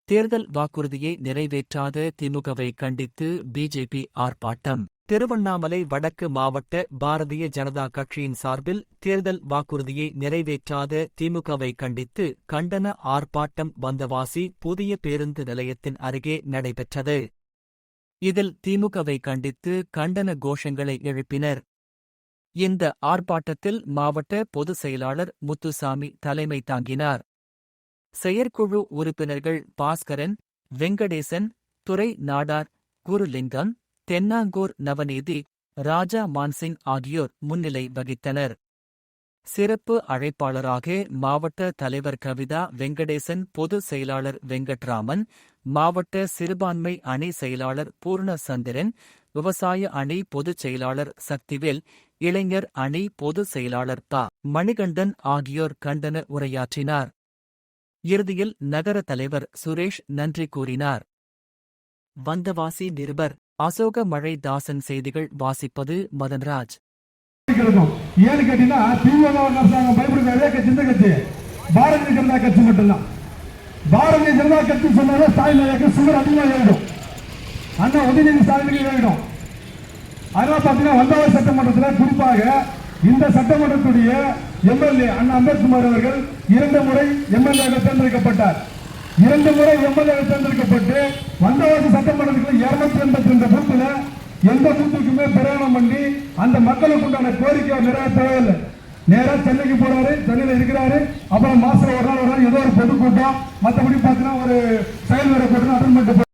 தேர்தல் வாக்குறுதியை நிறைவேற்றாத திமுகவை கண்டித்து பிஜேபி ஆர்ப்பாட்டம். திருவண்ணாமலை வடக்கு மாவட்ட பாரதிய ஜனதா கட்சியின் சார்பில் தேர்தல் வாக்குறுதியை நிறைவேற்றாத திமுகவை கண்டித்து கண்டன ஆர்ப்பாட்டம் வந்தவாசி புதிய பேருந்து நிலையத்தின் அருகே நடைபெற்றது. இதில் திமுகவை கண்டித்து கண்டன கோஷங்களை எழுப்பினர். இந்த ஆர்ப்பாட்டத்தில் மாவட்ட பொதுச் செயலாளர் முத்துசாமி தலைமை தாங்கினார். செயற்குழு உறுப்பினர்கள் பாஸ்கரன், வெங்கடேசன், துரை நாடார், குருலிங்கம், தென்னாங்கூர் நவநீதி, ராஜா மான்சிங் ஆகியோர் முன்னிலை வகித்தனர். சிறப்பு அழைப்பாளராக மாவட்ட தலைவர் கவிதா வெங்கடேசன், பொதுச் செயலாளர் வெங்கட்ராமன், மாவட்ட சிறுபான்மை அணி செயலாளர் பூர்ணசந்திரன், விவசாய அணி பொதுச் செயலாளர் சக்திவேல், இளைஞர் அணி பொதுச் செயலாளர் ப. மணிகண்டன் ஆகியோர் கண்டன உரையாற்றினார். இறுதியில் நகர தலைவர் சுரேஷ் நன்றி கூறினார். வந்தவாசி நிருபர் அசோக மழை தாசன். செய்திகள் வாசிப்பது மதன்ராஜ். ஏன்னு கேட்டீங்கன்னா திமுக அரசாங்கம் பயப்படுகிற கட்சி இந்த கட்சி பாரதிய ஜனதா கட்சி மட்டும்தான். பாரதிய ஜனதா கட்சி சொன்னாலும் ஸ்டாலின் சுகர் அதிகமாக ஏறிடும். அண்ணா உதயநிதி ஸ்டாலினுக்கு ஏறிடும். அதனால பாத்தீங்கன்னா வந்தவாசி சட்டமன்றத்தில் குறிப்பாக இந்த சட்டமன்றத்துடைய எம்எல்ஏ அண்ணா அம்பேத்குமார் அவர்கள் 2 முறை எம்எல்ஏ தேர்ந்தெடுக்கப்பட்டார். 2 முறை எம்எல்ஏ தேர்ந்தெடுக்கப்பட்டு வந்தவாசி சட்டமன்றத்தில் 282 பூத்துல எந்த பூத்துக்குமே பிரயாணம் பண்ணி அந்த மக்களுக்கு உண்டான கோரிக்கையை நிறைவேற்றவில்லை. நேரா சென்னைக்கு போறாரு, சென்னையில இருக்கிறாரு. அப்புறம் மாசம் ஒரு நாள் ஏதோ ஒரு பொதுக்கூட்டம், மற்றபடி பார்த்தீங்கன்னா ஒரு செயல்முறை கூட்டம் அட்டன் பண்ணிட்டு